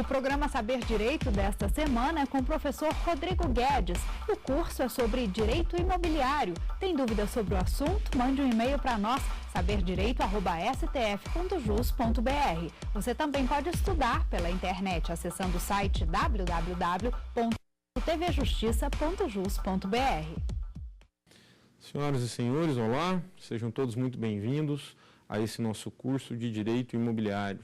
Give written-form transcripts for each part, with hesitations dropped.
O programa Saber Direito desta semana é com o professor Rodrigo Guedes. O curso é sobre direito imobiliário. Tem dúvidas sobre o assunto? Mande um e-mail para nós, saberdireito@stf.jus.br. Você também pode estudar pela internet acessando o site www.tvjustiça.jus.br. Senhoras e senhores, olá, sejam todos muito bem-vindos a esse nosso curso de Direito Imobiliário.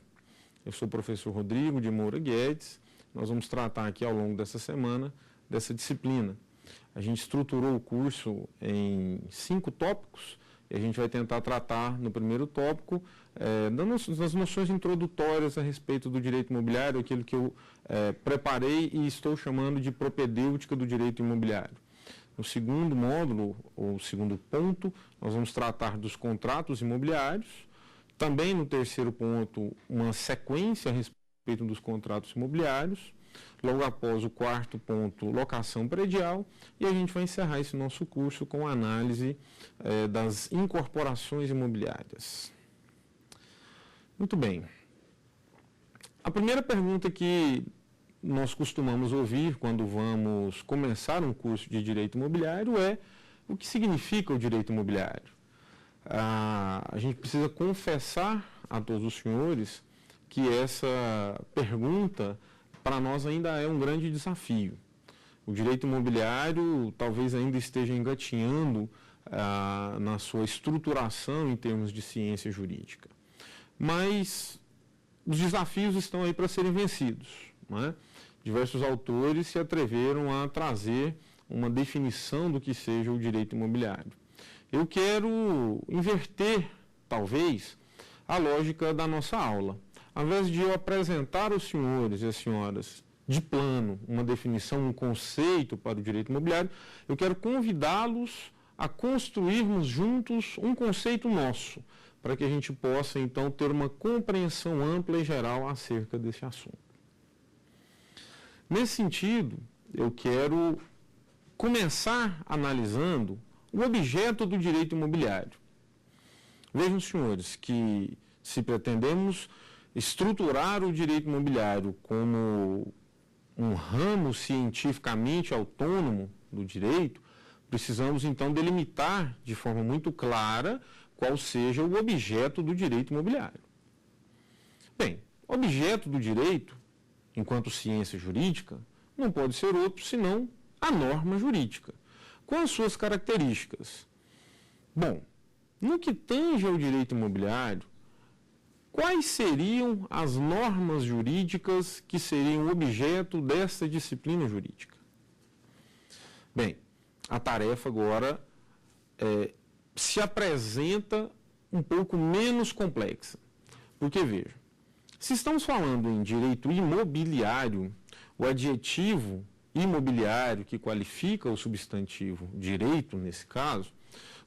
Eu sou o professor Rodrigo de Moura Guedes. Nós vamos tratar aqui ao longo dessa semana dessa disciplina. A gente estruturou o curso em 5 tópicos e a gente vai tentar tratar no primeiro tópico das noções introdutórias a respeito do direito imobiliário, aquilo que eu preparei e estou chamando de propedêutica do direito imobiliário. No segundo módulo, ou segundo ponto, nós vamos tratar dos contratos imobiliários. Também no terceiro ponto, uma sequência a respeito dos contratos imobiliários. Logo após o quarto ponto, locação predial. E a gente vai encerrar esse nosso curso com a análise das incorporações imobiliárias. Muito bem. A primeira pergunta que nós costumamos ouvir quando vamos começar um curso de direito imobiliário é: o que significa o direito imobiliário? A gente precisa confessar a todos os senhores que essa pergunta para nós ainda é um grande desafio. O direito imobiliário talvez ainda esteja engatinhando na sua estruturação em termos de ciência jurídica. Mas os desafios estão aí para serem vencidos, não é? Diversos autores se atreveram a trazer uma definição do que seja o direito imobiliário. Eu quero inverter, talvez, a lógica da nossa aula. Ao invés de eu apresentar aos senhores e às senhoras, de plano, uma definição, um conceito para o direito imobiliário, eu quero convidá-los a construirmos juntos um conceito nosso, para que a gente possa, então, ter uma compreensão ampla e geral acerca desse assunto. Nesse sentido, eu quero começar analisando o objeto do direito imobiliário. Vejam, senhores, que se pretendemos estruturar o direito imobiliário como um ramo cientificamente autônomo do direito, precisamos então delimitar de forma muito clara qual seja o objeto do direito imobiliário. Bem, objeto do direito, enquanto ciência jurídica, não pode ser outro senão a norma jurídica, com as suas características. Bom, no que tange ao direito imobiliário, quais seriam as normas jurídicas que seriam objeto dessa disciplina jurídica? Bem, a tarefa agora se apresenta um pouco menos complexa, porque veja, se estamos falando em direito imobiliário, o adjetivo imobiliário que qualifica o substantivo direito, nesse caso,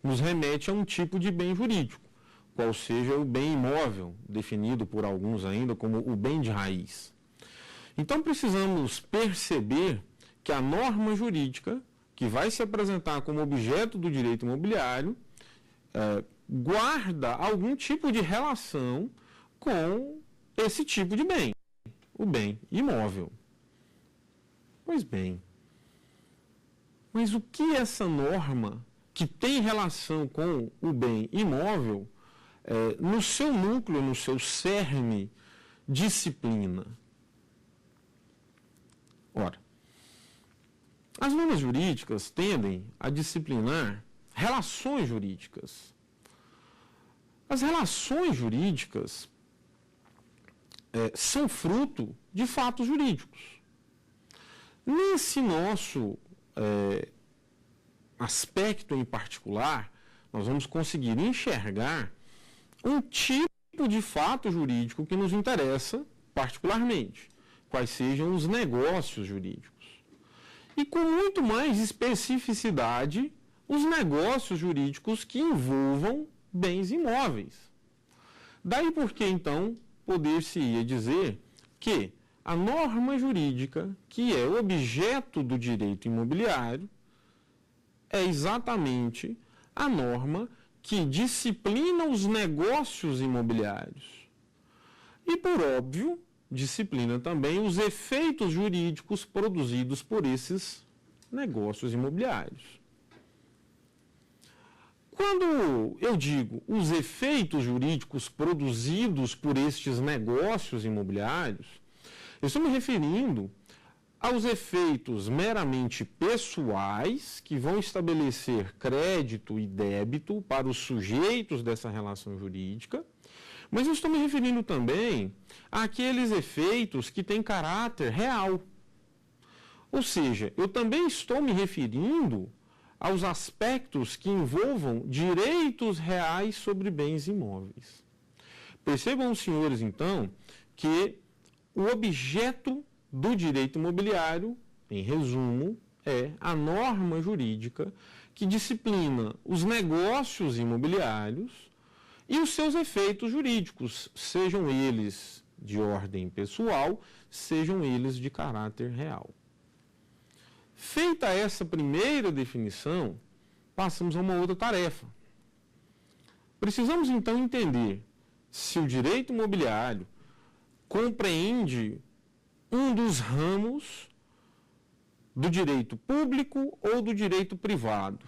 nos remete a um tipo de bem jurídico, qual seja o bem imóvel, definido por alguns ainda como o bem de raiz. Então precisamos perceber que a norma jurídica, que vai se apresentar como objeto do direito imobiliário, guarda algum tipo de relação com esse tipo de bem, o bem imóvel. Pois bem, mas o que essa norma, que tem relação com o bem imóvel, no seu núcleo, no seu cerne, disciplina? Ora, as normas jurídicas tendem a disciplinar relações jurídicas. As relações jurídicas são fruto de fatos jurídicos. Nesse nosso aspecto em particular, nós vamos conseguir enxergar um tipo de fato jurídico que nos interessa particularmente, quais sejam os negócios jurídicos. E com muito mais especificidade, os negócios jurídicos que envolvam bens imóveis. Daí porque, então, poder-se-ia dizer que a norma jurídica, que é objeto do direito imobiliário, é exatamente a norma que disciplina os negócios imobiliários. E, por óbvio, disciplina também os efeitos jurídicos produzidos por esses negócios imobiliários. Quando eu digo os efeitos jurídicos produzidos por estes negócios imobiliários, eu estou me referindo aos efeitos meramente pessoais, que vão estabelecer crédito e débito para os sujeitos dessa relação jurídica, mas eu estou me referindo também àqueles efeitos que têm caráter real. Ou seja, eu também estou me referindo aos aspectos que envolvam direitos reais sobre bens imóveis. Percebam, senhores, então, que o objeto do direito imobiliário, em resumo, é a norma jurídica que disciplina os negócios imobiliários e os seus efeitos jurídicos, sejam eles de ordem pessoal, sejam eles de caráter real. Feita essa primeira definição, passamos a uma outra tarefa. Precisamos, então, entender se o direito imobiliário compreende um dos ramos do direito público ou do direito privado.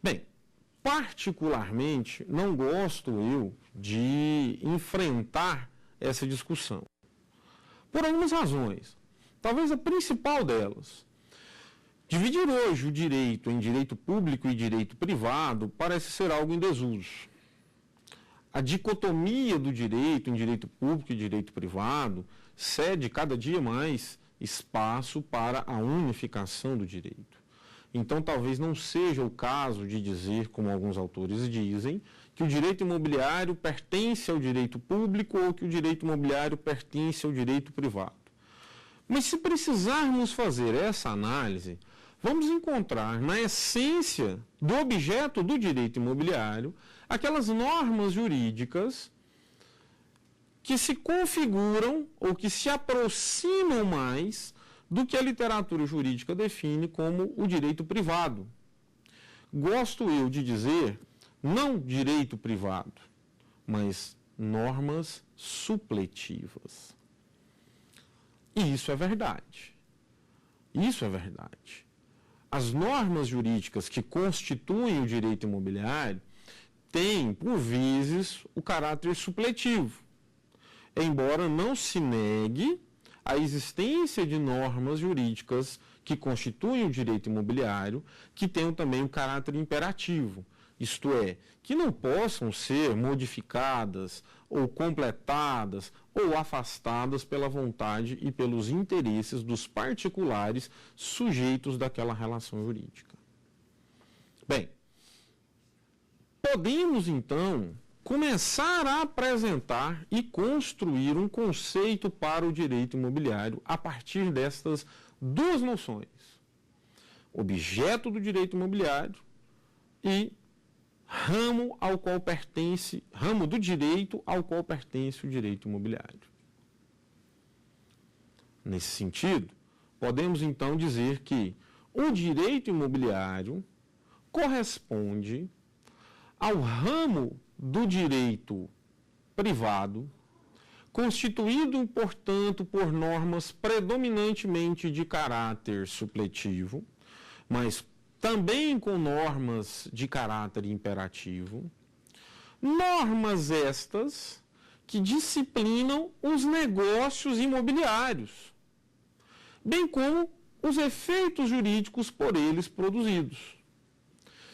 Bem, particularmente, não gosto eu de enfrentar essa discussão, por algumas razões. Talvez a principal delas. Dividir hoje o direito em direito público e direito privado parece ser algo em desuso. A dicotomia do direito em direito público e direito privado cede cada dia mais espaço para a unificação do direito. Então, talvez não seja o caso de dizer, como alguns autores dizem, que o direito imobiliário pertence ao direito público ou que o direito imobiliário pertence ao direito privado. Mas se precisarmos fazer essa análise, vamos encontrar na essência do objeto do direito imobiliário aquelas normas jurídicas que se configuram ou que se aproximam mais do que a literatura jurídica define como o direito privado. Gosto eu de dizer, não direito privado, mas normas supletivas. E isso é verdade. Isso é verdade. As normas jurídicas que constituem o direito imobiliário têm, por vezes, o caráter supletivo, embora não se negue a existência de normas jurídicas que constituem o direito imobiliário, que tenham também o caráter imperativo, isto é, que não possam ser modificadas ou completadas ou afastadas pela vontade e pelos interesses dos particulares sujeitos daquela relação jurídica. Bem, podemos então começar a apresentar e construir um conceito para o direito imobiliário a partir destas duas noções: objeto do direito imobiliário e ramo do direito ao qual pertence o direito imobiliário. Nesse sentido, podemos então dizer que o direito imobiliário corresponde ao ramo do direito privado, constituído, portanto, por normas predominantemente de caráter supletivo, mas também com normas de caráter imperativo, normas estas que disciplinam os negócios imobiliários, bem como os efeitos jurídicos por eles produzidos.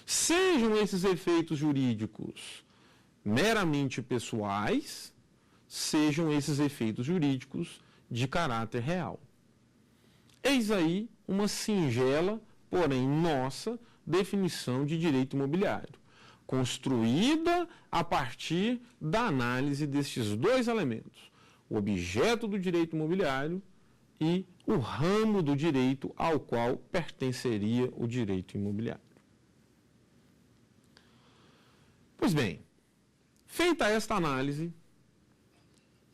Sejam esses efeitos jurídicos meramente pessoais, sejam esses efeitos jurídicos de caráter real. Eis aí uma singela, porém nossa, definição de direito imobiliário, construída a partir da análise destes dois elementos: o objeto do direito imobiliário e o ramo do direito ao qual pertenceria o direito imobiliário. Pois bem, feita esta análise,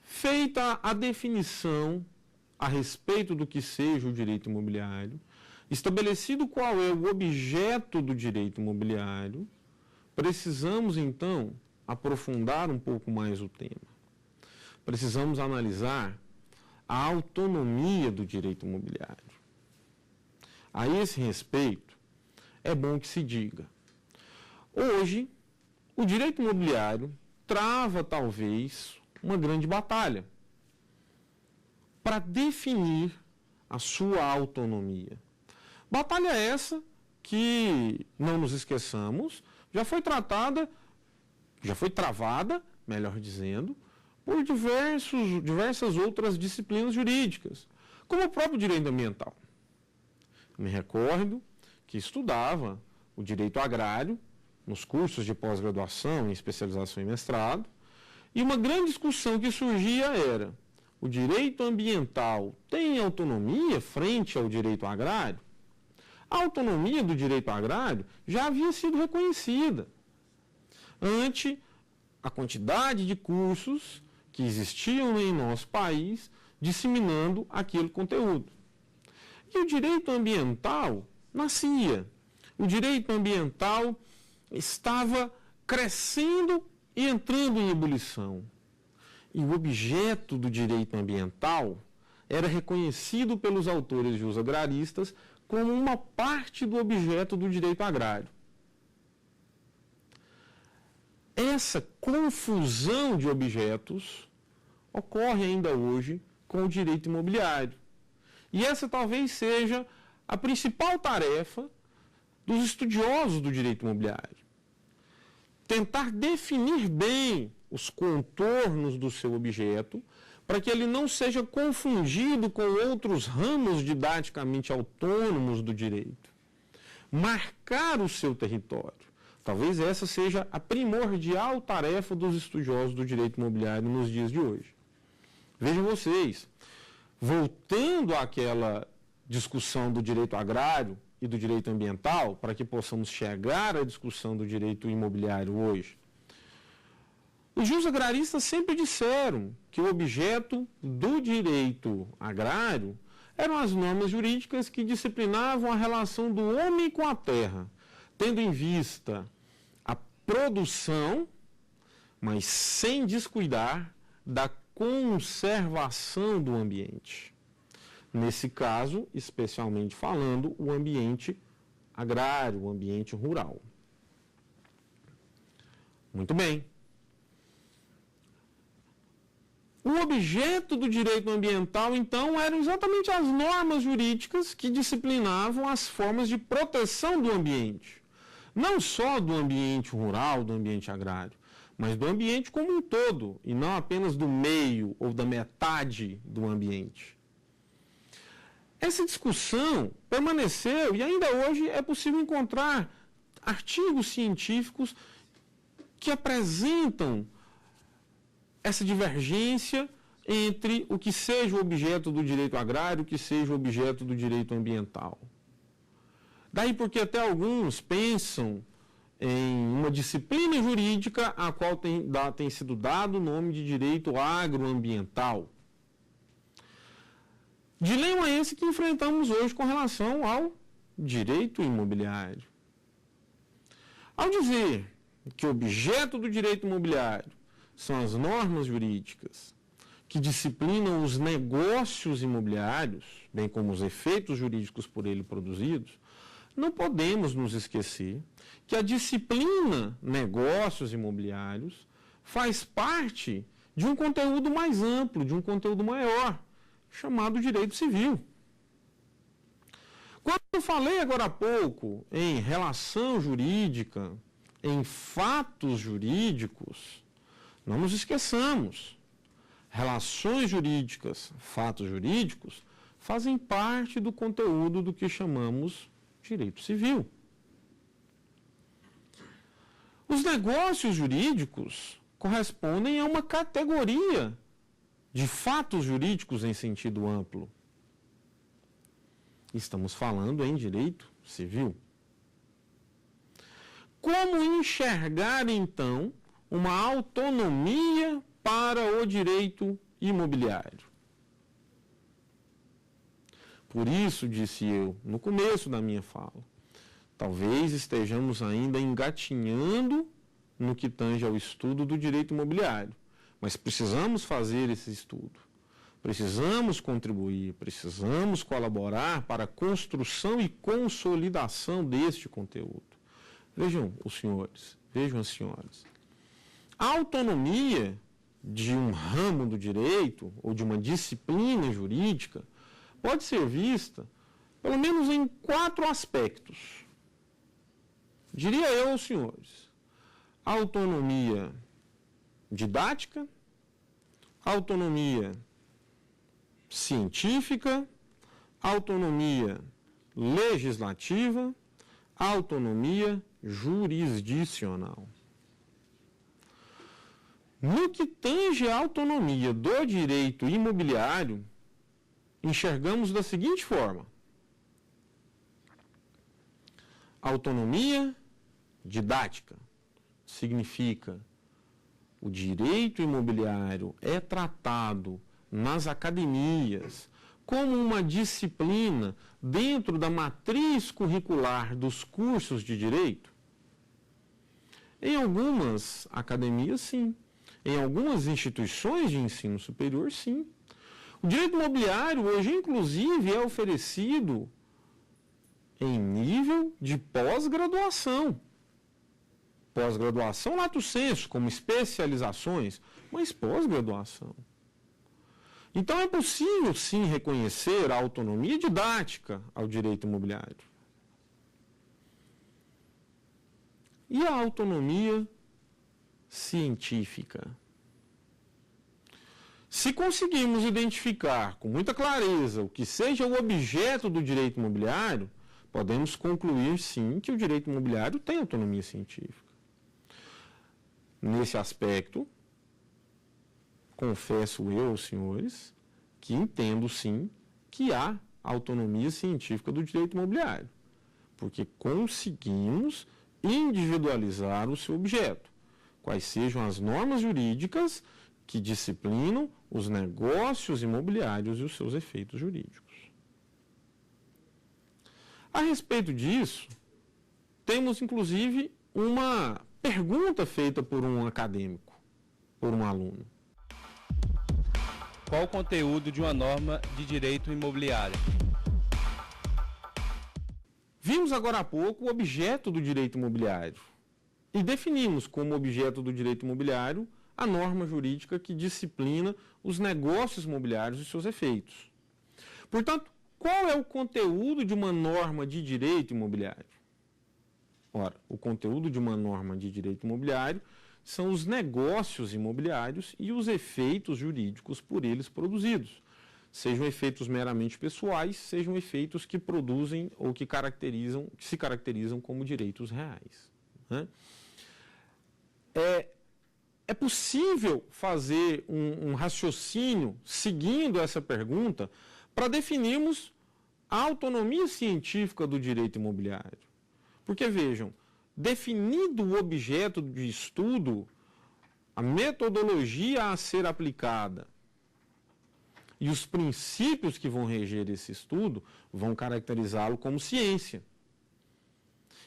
feita a definição a respeito do que seja o direito imobiliário, estabelecido qual é o objeto do direito imobiliário, precisamos então aprofundar um pouco mais o tema. precisamos analisar a autonomia do direito imobiliário. A esse respeito, é bom que se diga: hoje, o direito imobiliário trava, talvez, uma grande batalha para definir a sua autonomia. Batalha essa que, não nos esqueçamos, já foi travada, melhor dizendo, por diversas outras disciplinas jurídicas, como o próprio direito ambiental. Me recordo que estudava o direito agrário nos cursos de pós-graduação, em especialização e mestrado, e uma grande discussão que surgia era: o direito ambiental tem autonomia frente ao direito agrário? A autonomia do direito agrário já havia sido reconhecida ante a quantidade de cursos que existiam em nosso país disseminando aquele conteúdo. E o direito ambiental nascia. O direito ambiental estava crescendo e entrando em ebulição. E o objeto do direito ambiental era reconhecido pelos autores jus-agraristas como uma parte do objeto do direito agrário. Essa confusão de objetos ocorre ainda hoje com o direito imobiliário. E essa talvez seja a principal tarefa dos estudiosos do direito imobiliário. Tentar definir bem os contornos do seu objeto, para que ele não seja confundido com outros ramos didaticamente autônomos do direito. Marcar o seu território. Talvez essa seja a primordial tarefa dos estudiosos do direito imobiliário nos dias de hoje. Vejam vocês, voltando àquela discussão do direito agrário e do direito ambiental, para que possamos chegar à discussão do direito imobiliário hoje, os jus-agraristas sempre disseram que o objeto do direito agrário eram as normas jurídicas que disciplinavam a relação do homem com a terra, tendo em vista a produção, mas sem descuidar da conservação do ambiente. Nesse caso, especialmente falando, o ambiente agrário, o ambiente rural. Muito bem. O objeto do direito ambiental, então, eram exatamente as normas jurídicas que disciplinavam as formas de proteção do ambiente. Não só do ambiente rural, do ambiente agrário, mas do ambiente como um todo, e não apenas do meio ou da metade do ambiente. Essa discussão permaneceu e ainda hoje é possível encontrar artigos científicos que apresentam essa divergência entre o que seja o objeto do direito agrário e o que seja o objeto do direito ambiental. Daí porque até alguns pensam em uma disciplina jurídica a qual tem sido dado o nome de direito agroambiental. Dilema esse que enfrentamos hoje com relação ao direito imobiliário. Ao dizer que o objeto do direito imobiliário são as normas jurídicas que disciplinam os negócios imobiliários, bem como os efeitos jurídicos por ele produzidos, não podemos nos esquecer que a disciplina negócios imobiliários faz parte de um conteúdo mais amplo, de um conteúdo maior, chamado direito civil. Quando eu falei agora há pouco em relação jurídica, em fatos jurídicos, não nos esqueçamos, relações jurídicas, fatos jurídicos, fazem parte do conteúdo do que chamamos direito civil. Os negócios jurídicos correspondem a uma categoria de fatos jurídicos em sentido amplo. Estamos falando em direito civil. Como enxergar, então, uma autonomia para o direito imobiliário? Por isso, disse eu no começo da minha fala, talvez estejamos ainda engatinhando no que tange ao estudo do direito imobiliário, Mas precisamos fazer esse estudo. Precisamos contribuir, precisamos colaborar para a construção e consolidação deste conteúdo. Vejam os senhores, vejam as senhoras. A autonomia de um ramo do direito ou de uma disciplina jurídica pode ser vista, pelo menos em 4 aspectos. Diria eu aos senhores, autonomia didática, autonomia científica, autonomia legislativa, autonomia jurisdicional. No que tange a autonomia do direito imobiliário, enxergamos da seguinte forma: autonomia didática significa o direito imobiliário é tratado nas academias como uma disciplina dentro da matriz curricular dos cursos de direito? Em algumas academias, sim. Em algumas instituições de ensino superior, sim. O direito imobiliário hoje, inclusive, é oferecido em nível de pós-graduação. Pós-graduação lato sensu, como especializações, mas pós-graduação. Então é possível, sim, reconhecer a autonomia didática ao direito imobiliário. E a autonomia científica? Se conseguirmos identificar com muita clareza o que seja o objeto do direito imobiliário, podemos concluir, sim, que o direito imobiliário tem autonomia científica. Nesse aspecto, confesso eu aos senhores que entendo, sim, que há autonomia científica do direito imobiliário, porque conseguimos individualizar o seu objeto, quais sejam as normas jurídicas que disciplinam os negócios imobiliários e os seus efeitos jurídicos. A respeito disso, temos inclusive uma pergunta feita por um acadêmico, por um aluno. Qual o conteúdo de uma norma de direito imobiliário? Vimos agora há pouco o objeto do direito imobiliário e definimos como objeto do direito imobiliário a norma jurídica que disciplina os negócios imobiliários e seus efeitos. Portanto, qual é o conteúdo de uma norma de direito imobiliário? Ora, o conteúdo de uma norma de direito imobiliário são os negócios imobiliários e os efeitos jurídicos por eles produzidos. Sejam efeitos meramente pessoais, sejam efeitos que produzem ou que se caracterizam como direitos reais. Né? É possível fazer um raciocínio seguindo essa pergunta para definirmos a autonomia científica do direito imobiliário. Porque, vejam, definido o objeto de estudo, a metodologia a ser aplicada e os princípios que vão reger esse estudo vão caracterizá-lo como ciência.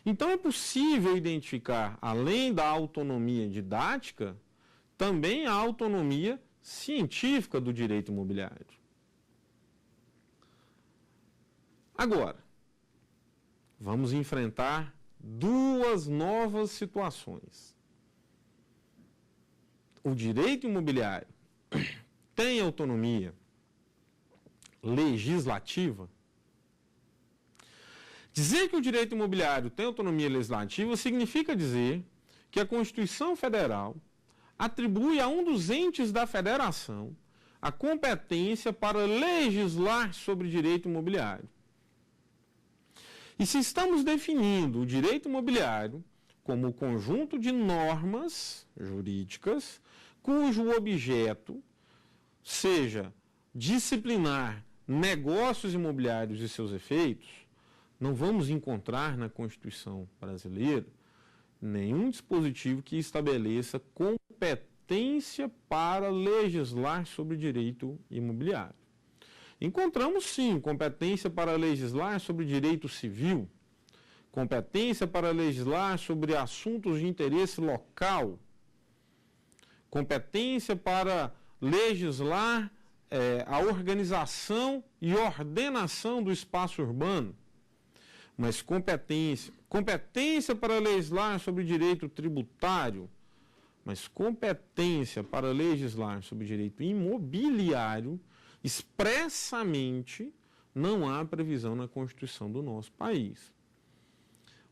Então é possível identificar, além da autonomia didática, também a autonomia científica do direito imobiliário. Agora, vamos enfrentar 2 novas situações. O direito imobiliário tem autonomia legislativa? Dizer que o direito imobiliário tem autonomia legislativa significa dizer que a Constituição Federal atribui a um dos entes da Federação a competência para legislar sobre direito imobiliário. E se estamos definindo o direito imobiliário como o conjunto de normas jurídicas cujo objeto seja disciplinar negócios imobiliários e seus efeitos, não vamos encontrar na Constituição brasileira nenhum dispositivo que estabeleça competência para legislar sobre direito imobiliário. Encontramos, sim, competência para legislar sobre direito civil, competência para legislar sobre assuntos de interesse local, competência para legislar a organização e ordenação do espaço urbano, mas competência para legislar sobre direito tributário, mas competência para legislar sobre direito imobiliário, expressamente não há previsão na Constituição do nosso país.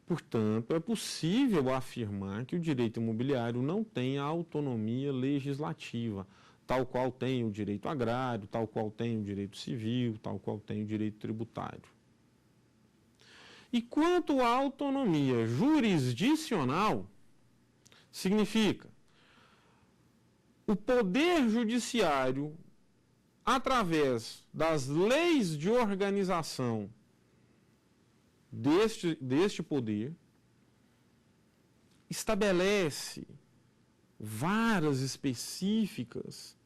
Portanto, é possível afirmar que o direito imobiliário não tem a autonomia legislativa, tal qual tem o direito agrário, tal qual tem o direito civil, tal qual tem o direito tributário. E quanto à autonomia jurisdicional, significa o poder judiciário, através das leis de organização deste poder, estabelece varas específicas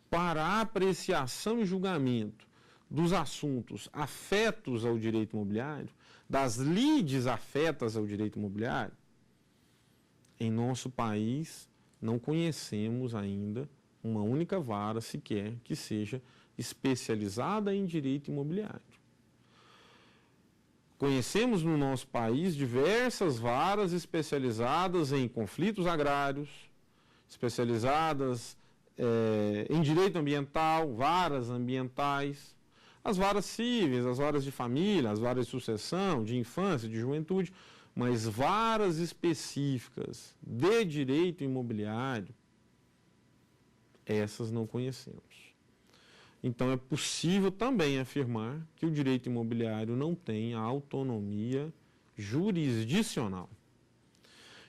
para a apreciação e julgamento dos assuntos afetos ao direito imobiliário, das lides afetas ao direito imobiliário. Em nosso país, não conhecemos ainda uma única vara sequer que seja especializada em direito imobiliário. Conhecemos no nosso país diversas varas especializadas em conflitos agrários, especializadas em direito ambiental, varas ambientais, as varas cíveis, as varas de família, as varas de sucessão, de infância, de juventude, mas varas específicas de direito imobiliário, essas não conhecemos. Então, é possível também afirmar que o direito imobiliário não tem a autonomia jurisdicional.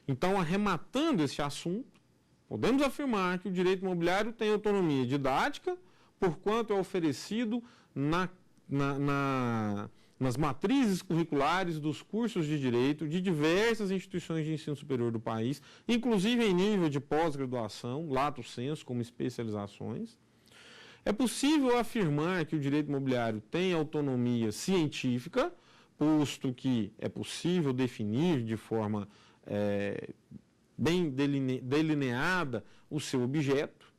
Então, arrematando esse assunto, podemos afirmar que o direito imobiliário tem autonomia didática, porquanto é oferecido nas matrizes curriculares dos cursos de direito de diversas instituições de ensino superior do país, inclusive em nível de pós-graduação, lato sensu, como especializações. É possível afirmar que o direito imobiliário tem autonomia científica, posto que é possível definir de forma bem delineada o seu objeto,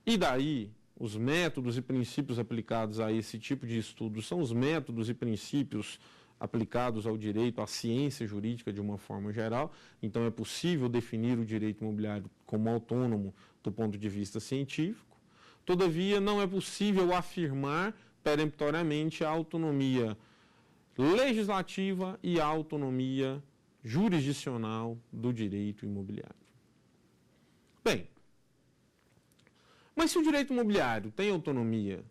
e daí os métodos e princípios aplicados a esse tipo de estudo são os métodos e princípios aplicados ao direito, à ciência jurídica de uma forma geral. Então é possível definir o direito imobiliário como autônomo do ponto de vista científico. Todavia, não é possível afirmar peremptoriamente a autonomia legislativa e a autonomia jurisdicional do direito imobiliário. Bem, mas se o direito imobiliário tem autonomia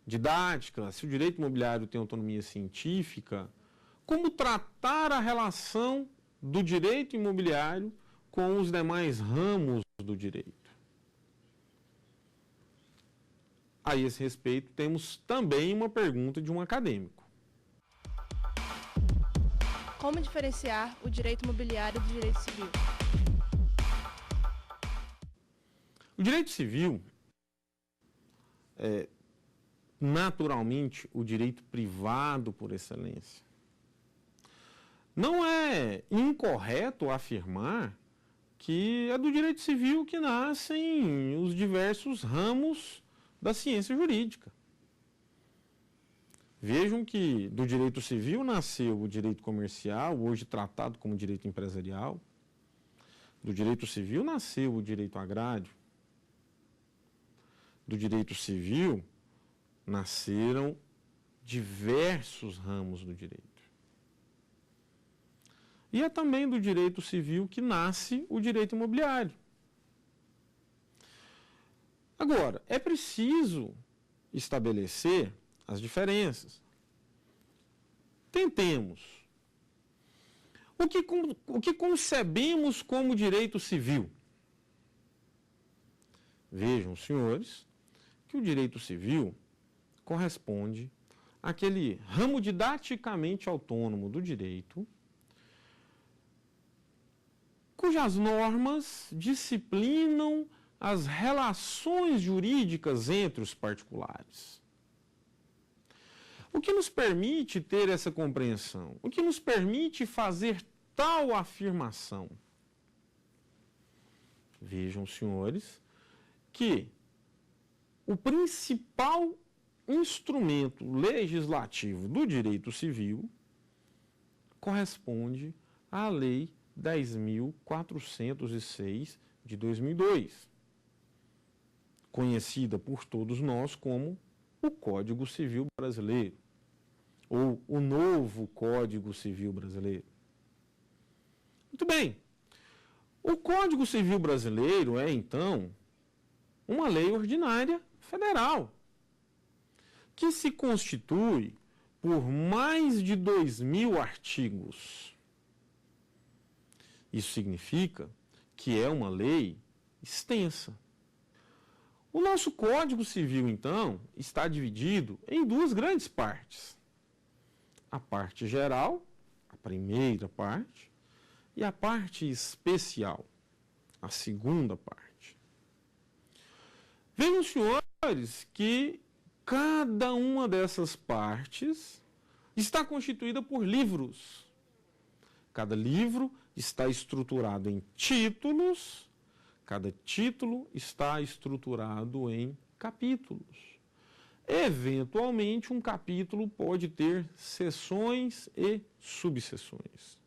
didática, se o direito imobiliário tem autonomia científica, como tratar a relação do direito imobiliário com os demais ramos do direito? A esse respeito, temos também uma pergunta de um acadêmico. Como diferenciar o direito imobiliário do direito civil? O direito civil é, naturalmente, o direito privado por excelência. Não é incorreto afirmar que é do direito civil que nascem os diversos ramos da ciência jurídica. Vejam que do direito civil nasceu o direito comercial, hoje tratado como direito empresarial. Do direito civil nasceu o direito agrário. Do direito civil nasceram diversos ramos do direito. E é também do direito civil que nasce o direito imobiliário. Agora, é preciso estabelecer as diferenças. Tentemos. O que concebemos como direito civil? Vejam, senhores, que o direito civil corresponde àquele ramo didaticamente autônomo do direito, cujas normas disciplinam as relações jurídicas entre os particulares. O que nos permite ter essa compreensão? O que nos permite fazer tal afirmação? Vejam, senhores, que o principal instrumento legislativo do direito civil corresponde à Lei 10.406 de 2002, conhecida por todos nós como o Código Civil Brasileiro, ou o novo Código Civil Brasileiro. Muito bem. O Código Civil Brasileiro é, então, uma lei ordinária federal, que se constitui por mais de 2.000 artigos. Isso significa que é uma lei extensa. O nosso Código Civil, então, está dividido em duas grandes partes. A parte geral, a primeira parte, e a parte especial, a segunda parte. Vejam, senhores, que cada uma dessas partes está constituída por livros. Cada livro está estruturado em títulos, cada título está estruturado em capítulos. Eventualmente, um capítulo pode ter seções e subseções.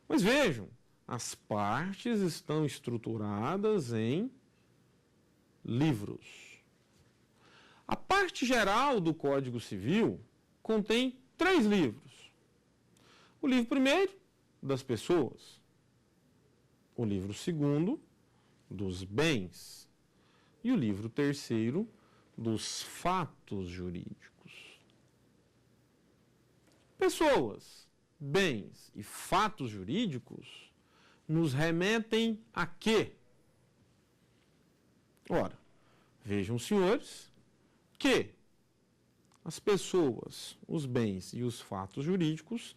Mas vejam, as partes estão estruturadas em livros. A parte geral do Código Civil contém 3 livros. O livro primeiro, das pessoas. O livro segundo, dos bens. E o livro terceiro, dos fatos jurídicos. Pessoas, bens e fatos jurídicos nos remetem a quê? Ora, vejam, senhores, que as pessoas, os bens e os fatos jurídicos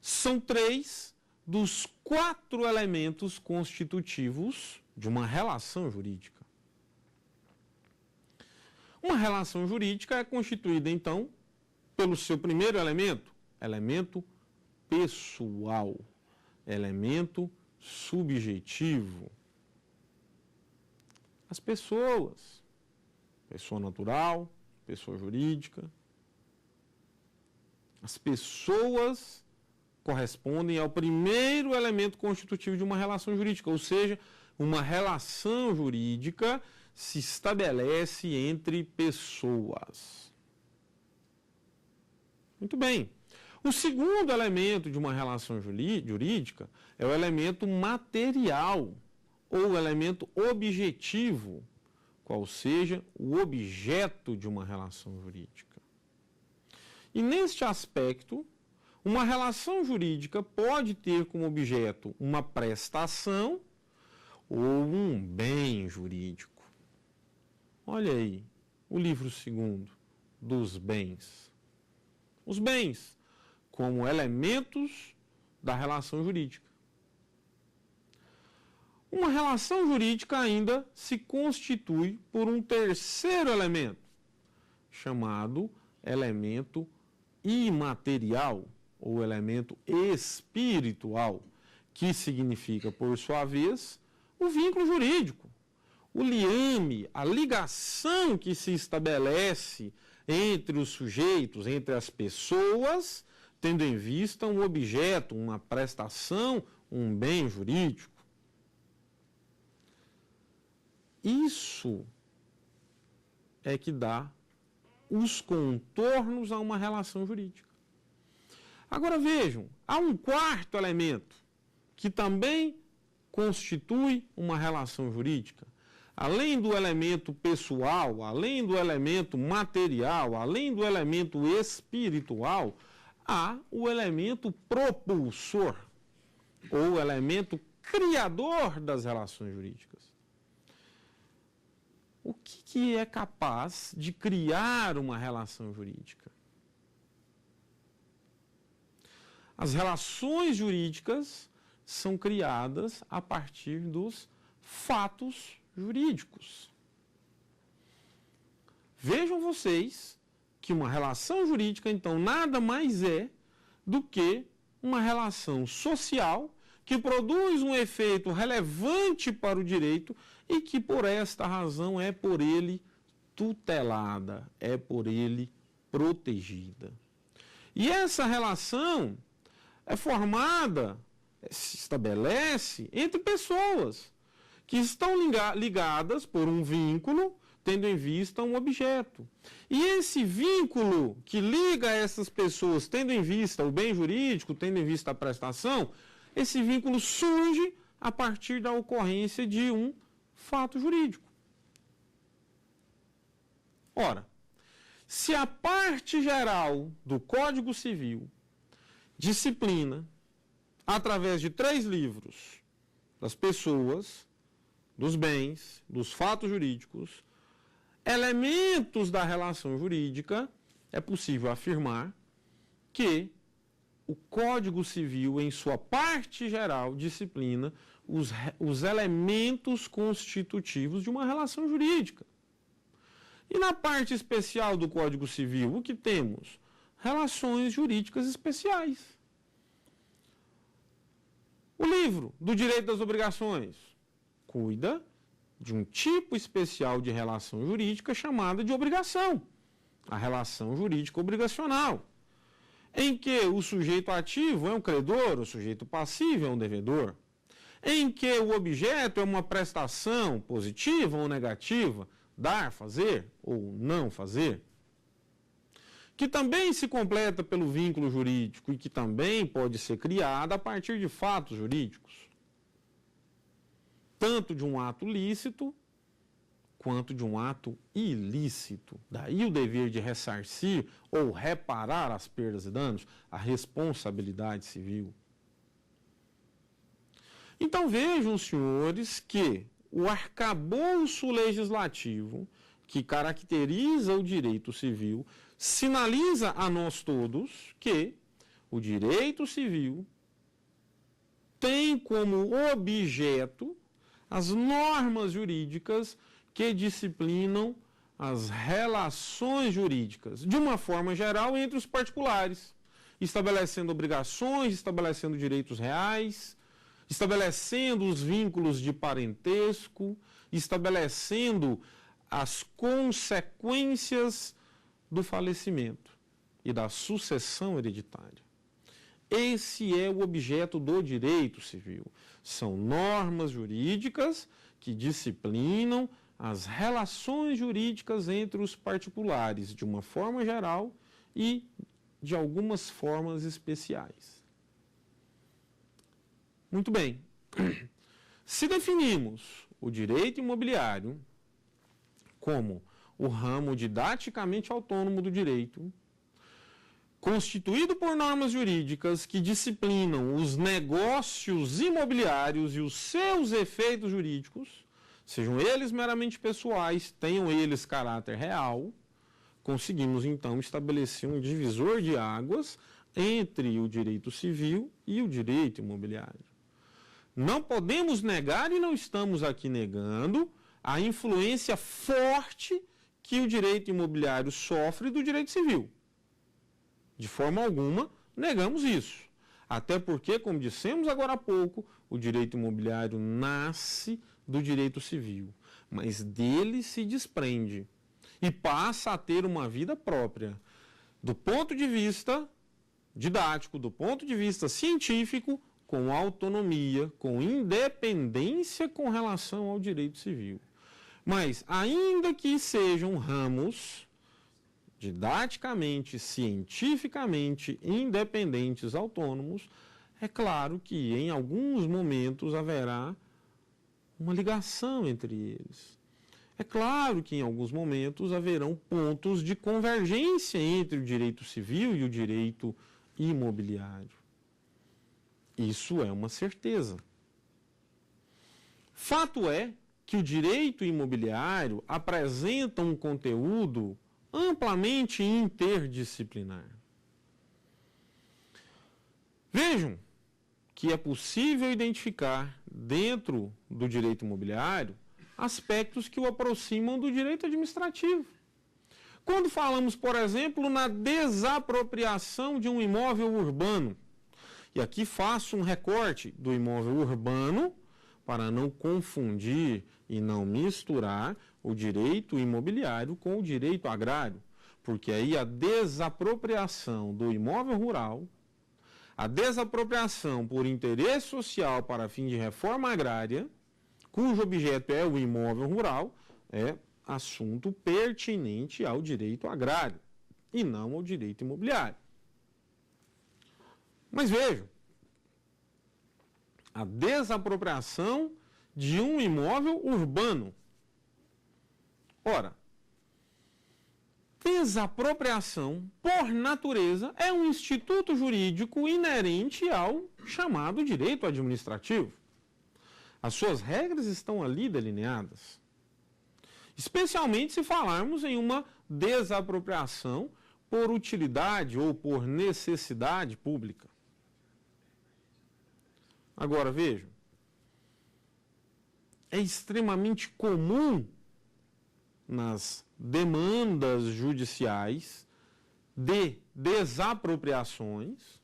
são 3 dos 4 elementos constitutivos de uma relação jurídica. Uma relação jurídica é constituída, então, pelo seu primeiro elemento, elemento pessoal, elemento subjetivo. As pessoas, pessoa natural, pessoa jurídica. As pessoas correspondem ao primeiro elemento constitutivo de uma relação jurídica, ou seja, uma relação jurídica se estabelece entre pessoas. Muito bem. O segundo elemento de uma relação jurídica é o elemento material, ou elemento objetivo, qual seja o objeto de uma relação jurídica. E neste aspecto, uma relação jurídica pode ter como objeto uma prestação ou um bem jurídico. Olha aí, o livro segundo, dos bens. Os bens como elementos da relação jurídica. Uma relação jurídica ainda se constitui por um terceiro elemento, chamado elemento imaterial, ou elemento espiritual, que significa, por sua vez, o vínculo jurídico, o liame, a ligação que se estabelece entre os sujeitos, entre as pessoas, tendo em vista um objeto, uma prestação, um bem jurídico. Isso é que dá os contornos a uma relação jurídica. Agora vejam, há um quarto elemento que também constitui uma relação jurídica. Além do elemento pessoal, além do elemento material, além do elemento espiritual, há o elemento propulsor, ou elemento criador das relações jurídicas. O que é capaz de criar uma relação jurídica? As relações jurídicas são criadas a partir dos fatos jurídicos. Vejam vocês que uma relação jurídica, então, nada mais é do que uma relação social que produz um efeito relevante para o direito e que, por esta razão, é por ele tutelada, é por ele protegida. E essa relação é formada, se estabelece entre pessoas que estão ligadas por um vínculo, tendo em vista um objeto. E esse vínculo que liga essas pessoas, tendo em vista o bem jurídico, tendo em vista a prestação, esse vínculo surge a partir da ocorrência de um fato jurídico. Ora, se a parte geral do Código Civil disciplina, através de 3 livros, das pessoas, dos bens, dos fatos jurídicos, elementos da relação jurídica, é possível afirmar que o Código Civil, em sua parte geral, disciplina os elementos constitutivos de uma relação jurídica. E na parte especial do Código Civil, o que temos? Relações jurídicas especiais. O livro do Direito das Obrigações cuida de um tipo especial de relação jurídica chamada de obrigação, a relação jurídica obrigacional, em que o sujeito ativo é um credor, o sujeito passivo é um devedor, em que o objeto é uma prestação positiva ou negativa, dar, fazer ou não fazer, que também se completa pelo vínculo jurídico e que também pode ser criada a partir de fatos jurídicos, tanto de um ato lícito quanto de um ato ilícito. Daí o dever de ressarcir ou reparar as perdas e danos, a responsabilidade civil. Então vejam, senhores, que o arcabouço legislativo que caracteriza o direito civil sinaliza a nós todos que o direito civil tem como objeto as normas jurídicas que disciplinam as relações jurídicas, de uma forma geral, entre os particulares, estabelecendo obrigações, estabelecendo direitos reais, estabelecendo os vínculos de parentesco, estabelecendo as consequências do falecimento e da sucessão hereditária. Esse é o objeto do direito civil. São normas jurídicas que disciplinam as relações jurídicas entre os particulares, de uma forma geral e de algumas formas especiais. Muito bem. Se definimos o direito imobiliário como o ramo didaticamente autônomo do direito, constituído por normas jurídicas que disciplinam os negócios imobiliários e os seus efeitos jurídicos, sejam eles meramente pessoais, tenham eles caráter real, conseguimos então estabelecer um divisor de águas entre o direito civil e o direito imobiliário. Não podemos negar, e não estamos aqui negando, a influência forte que o direito imobiliário sofre do direito civil. De forma alguma, negamos isso. Até porque, como dissemos agora há pouco, o direito imobiliário nasce do direito civil, mas dele se desprende e passa a ter uma vida própria. Do ponto de vista didático, do ponto de vista científico, com autonomia, com independência com relação ao direito civil. Mas, ainda que sejam ramos didaticamente, cientificamente independentes, autônomos, é claro que em alguns momentos haverá uma ligação entre eles. É claro que em alguns momentos haverão pontos de convergência entre o direito civil e o direito imobiliário. Isso é uma certeza. Fato é que o direito imobiliário apresenta um conteúdo amplamente interdisciplinar. Vejam que é possível identificar dentro do direito imobiliário aspectos que o aproximam do direito administrativo. Quando falamos, por exemplo, na desapropriação de um imóvel urbano, E aqui faço um recorte do imóvel urbano para não confundir e não misturar o direito imobiliário com o direito agrário, porque aí a desapropriação do imóvel rural, a desapropriação por interesse social para fim de reforma agrária, cujo objeto é o imóvel rural, é assunto pertinente ao direito agrário e não ao direito imobiliário. Mas vejam, a desapropriação de um imóvel urbano. Ora, desapropriação, por natureza, é um instituto jurídico inerente ao chamado direito administrativo. As suas regras estão ali delineadas. Especialmente se falarmos em uma desapropriação por utilidade ou por necessidade pública. Agora, vejam, é extremamente comum nas demandas judiciais de desapropriações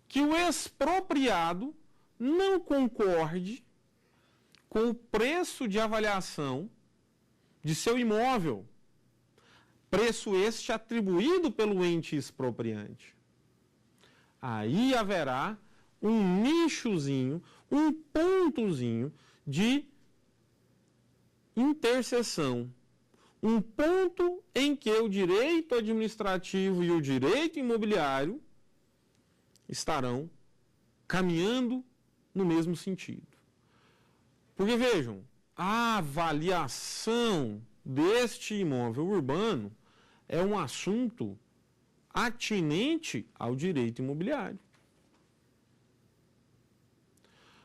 que o expropriado não concorde com o preço de avaliação de seu imóvel, preço este atribuído pelo ente expropriante. Aí haverá um nichozinho, um pontozinho de interseção. Um ponto em que o direito administrativo e o direito imobiliário estarão caminhando no mesmo sentido. Porque vejam, a avaliação deste imóvel urbano é um assunto atinente ao direito imobiliário.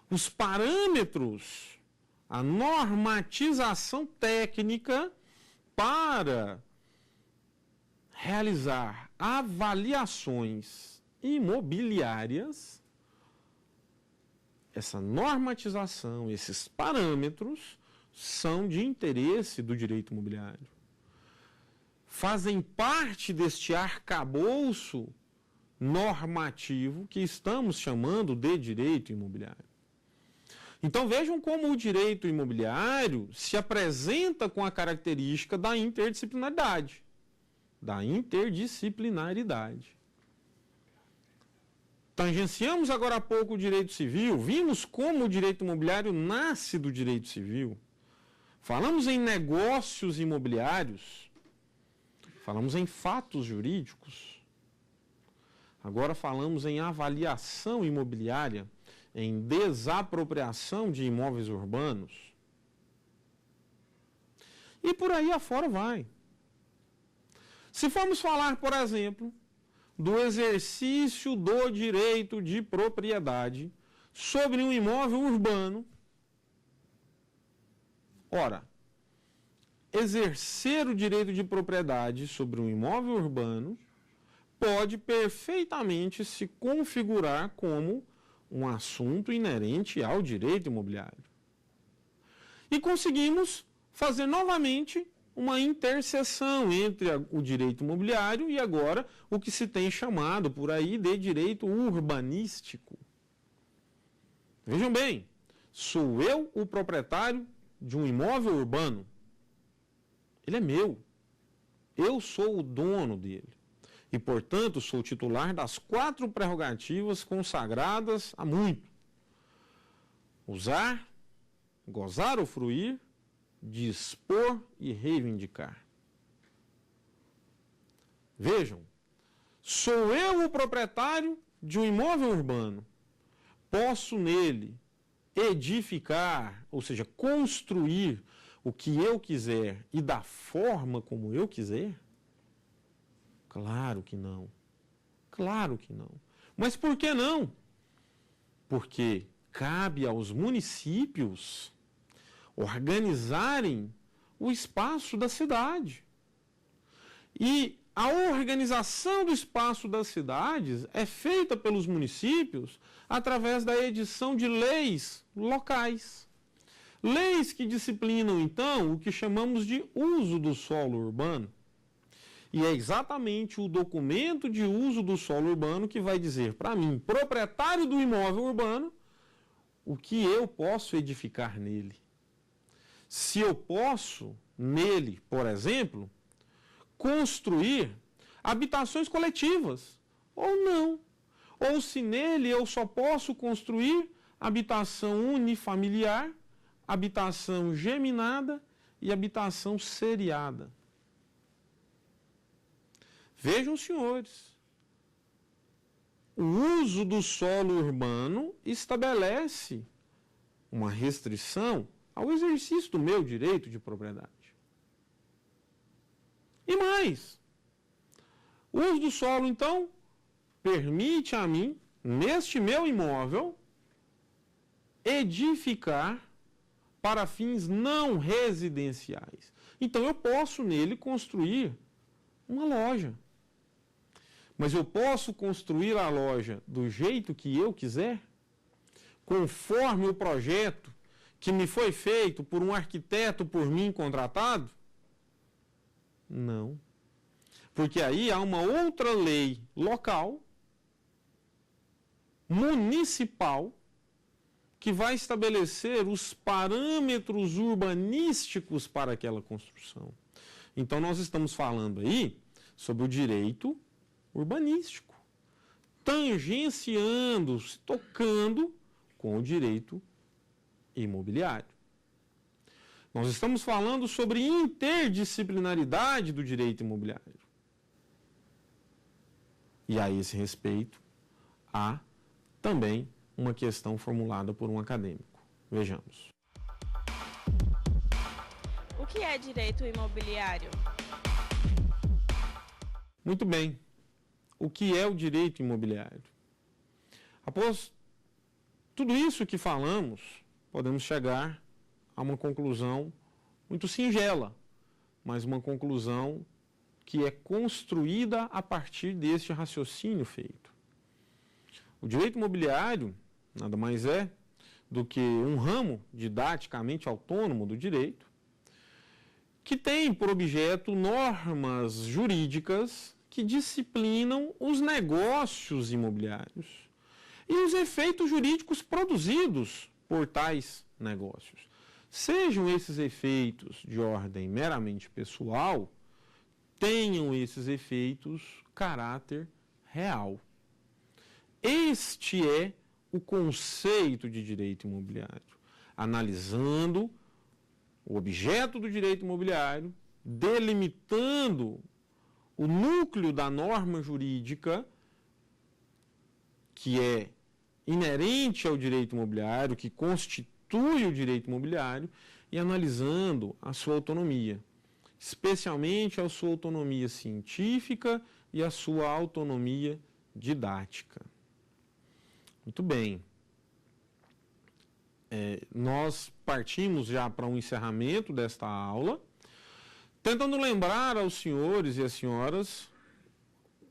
Os parâmetros, a normatização técnica para realizar avaliações imobiliárias, essa normatização, esses parâmetros são de interesse do direito imobiliário. Fazem parte deste arcabouço normativo que estamos chamando de direito imobiliário. Então vejam como o direito imobiliário se apresenta com a característica da interdisciplinaridade. Tangenciamos agora há pouco o direito civil, vimos como o direito imobiliário nasce do direito civil. Falamos em negócios imobiliários, falamos em fatos jurídicos. Agora falamos em avaliação imobiliária, em desapropriação de imóveis urbanos. E por aí afora vai. Se formos falar, por exemplo, do exercício do direito de propriedade sobre um imóvel urbano, ora, exercer o direito de propriedade sobre um imóvel urbano pode perfeitamente se configurar como um assunto inerente ao direito imobiliário. E conseguimos fazer novamente uma interseção entre o direito imobiliário e agora o que se tem chamado por aí de direito urbanístico. Vejam bem, sou eu o proprietário de um imóvel urbano. Ele é meu. Eu sou o dono dele. E, portanto, sou titular das 4 prerrogativas consagradas há muito: usar, gozar ou fruir, dispor e reivindicar. Vejam, sou eu o proprietário de um imóvel urbano. Posso nele edificar, ou seja, construir o que eu quiser e da forma como eu quiser? Claro que não. Claro que não. Mas por que não? Porque cabe aos municípios organizarem o espaço da cidade. E a organização do espaço das cidades é feita pelos municípios através da edição de leis locais. Leis que disciplinam, então, o que chamamos de uso do solo urbano. E é exatamente o documento de uso do solo urbano que vai dizer para mim, proprietário do imóvel urbano, o que eu posso edificar nele. Se eu posso, nele, por exemplo, construir habitações coletivas, ou não. Ou se nele eu só posso construir habitação unifamiliar, habitação geminada e habitação seriada. Vejam, senhores, o uso do solo urbano estabelece uma restrição ao exercício do meu direito de propriedade. E mais, o uso do solo, então, permite a mim, neste meu imóvel, edificar para fins não residenciais. Então, eu posso nele construir uma loja. Mas eu posso construir a loja do jeito que eu quiser, conforme o projeto que me foi feito por um arquiteto por mim contratado? Não. Porque aí há uma outra lei local, municipal, que vai estabelecer os parâmetros urbanísticos para aquela construção. Então, nós estamos falando aí sobre o direito urbanístico, tangenciando, se tocando com o direito imobiliário. Nós estamos falando sobre interdisciplinaridade do direito imobiliário. E a esse respeito, há também uma questão formulada por um acadêmico. Vejamos. O que é direito imobiliário? Muito bem. O que é o direito imobiliário? Após tudo isso que falamos, podemos chegar a uma conclusão muito singela, mas uma conclusão que é construída a partir deste raciocínio feito. O direito imobiliário nada mais é do que um ramo didaticamente autônomo do direito, que tem por objeto normas jurídicas que disciplinam os negócios imobiliários e os efeitos jurídicos produzidos por tais negócios. Sejam esses efeitos de ordem meramente pessoal, tenham esses efeitos caráter real. Este é o conceito de direito imobiliário, analisando o objeto do direito imobiliário, delimitando o núcleo da norma jurídica que é inerente ao direito imobiliário, que constitui o direito imobiliário, e analisando a sua autonomia, especialmente a sua autonomia científica e a sua autonomia didática. Muito bem. Nós partimos já para um encerramento desta aula, tentando lembrar aos senhores e às senhoras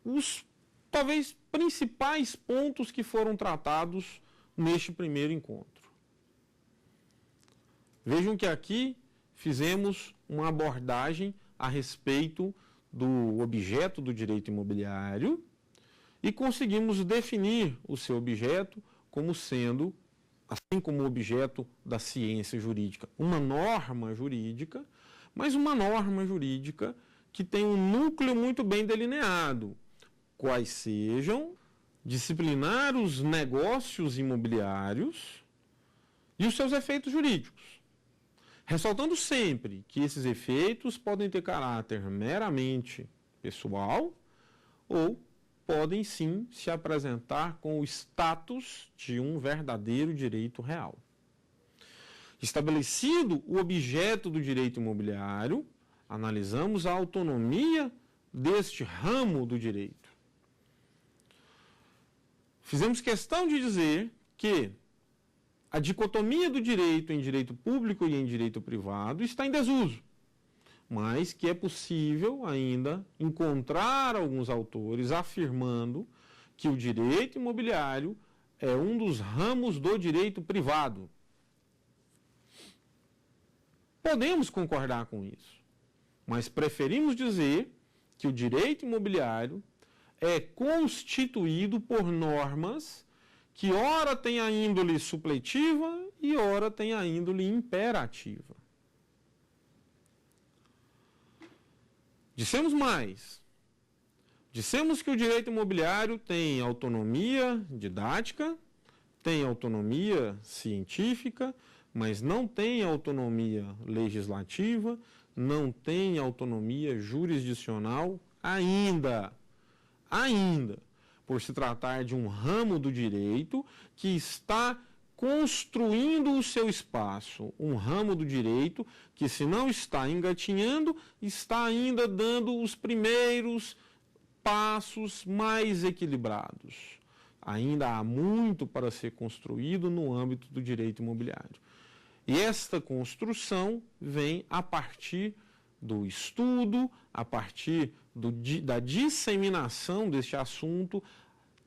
os, talvez, principais pontos que foram tratados neste primeiro encontro. Vejam que aqui fizemos uma abordagem a respeito do objeto do direito imobiliário e conseguimos definir o seu objeto como sendo, assim como o objeto da ciência jurídica, uma norma jurídica, mas uma norma jurídica que tem um núcleo muito bem delineado, quais sejam disciplinar os negócios imobiliários e os seus efeitos jurídicos. Ressaltando sempre que esses efeitos podem ter caráter meramente pessoal ou podem sim se apresentar com o status de um verdadeiro direito real. Estabelecido o objeto do direito imobiliário, analisamos a autonomia deste ramo do direito. Fizemos questão de dizer que a dicotomia do direito em direito público e em direito privado está em desuso, mas que é possível ainda encontrar alguns autores afirmando que o direito imobiliário é um dos ramos do direito privado. Podemos concordar com isso, mas preferimos dizer que o direito imobiliário é constituído por normas que ora tem a índole supletiva e ora tem a índole imperativa. Dissemos mais. Dissemos que o direito imobiliário tem autonomia didática, tem autonomia científica, mas não tem autonomia legislativa, não tem autonomia jurisdicional ainda. Ainda, por se tratar de um ramo do direito que está construindo o seu espaço, um ramo do direito que, se não está engatinhando, está ainda dando os primeiros passos mais equilibrados. Ainda há muito para ser construído no âmbito do direito imobiliário. E esta construção vem a partir do estudo, a partir da disseminação deste assunto,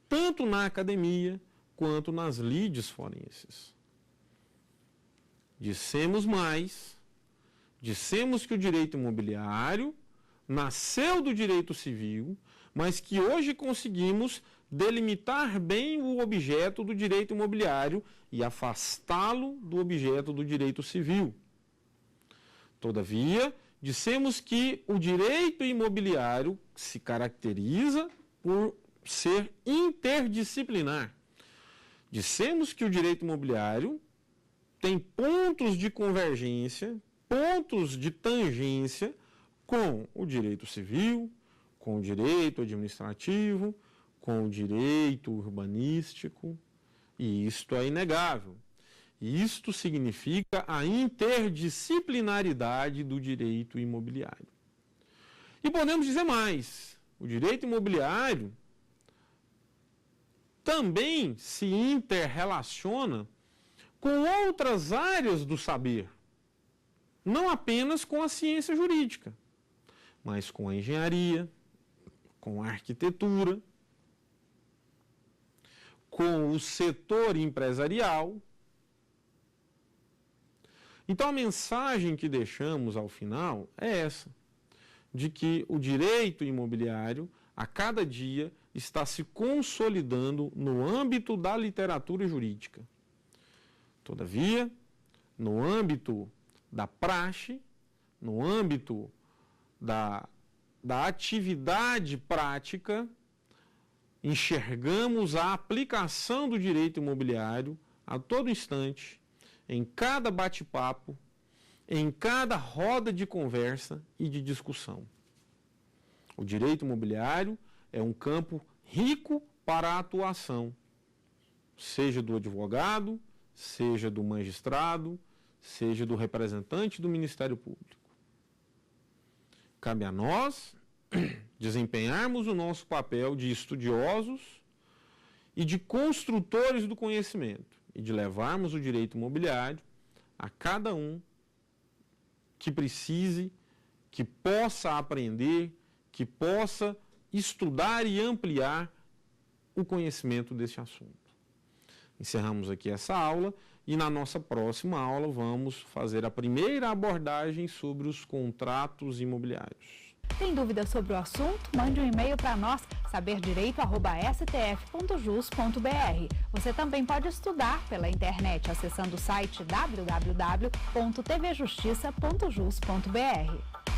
tanto na academia quanto nas lides forenses. Dissemos mais, dissemos que o direito imobiliário nasceu do direito civil, mas que hoje conseguimos delimitar bem o objeto do direito imobiliário e afastá-lo do objeto do direito civil. Todavia, dissemos que o direito imobiliário se caracteriza por ser interdisciplinar. Dissemos que o direito imobiliário tem pontos de convergência, pontos de tangência com o direito civil, com o direito administrativo, com o direito urbanístico, e isto é inegável. Isto significa a interdisciplinaridade do direito imobiliário. E podemos dizer mais, o direito imobiliário também se interrelaciona com outras áreas do saber, não apenas com a ciência jurídica, mas com a engenharia, com a arquitetura, com o setor empresarial. Então, a mensagem que deixamos ao final é essa, de que o direito imobiliário, a cada dia, está se consolidando no âmbito da literatura jurídica. Todavia, no âmbito da praxe, no âmbito da atividade prática, enxergamos a aplicação do direito imobiliário a todo instante, em cada bate-papo, em cada roda de conversa e de discussão. O direito imobiliário é um campo rico para a atuação, seja do advogado, seja do magistrado, seja do representante do Ministério Público. Cabe a nós desempenharmos o nosso papel de estudiosos e de construtores do conhecimento, e de levarmos o direito imobiliário a cada um que precise, que possa aprender, que possa estudar e ampliar o conhecimento desse assunto. Encerramos aqui essa aula e na nossa próxima aula vamos fazer a primeira abordagem sobre os contratos imobiliários. Tem dúvidas sobre o assunto? Mande um e-mail para nós, saberdireito@stf.jus.br. Você também pode estudar pela internet acessando o site www.tvjustiça.jus.br.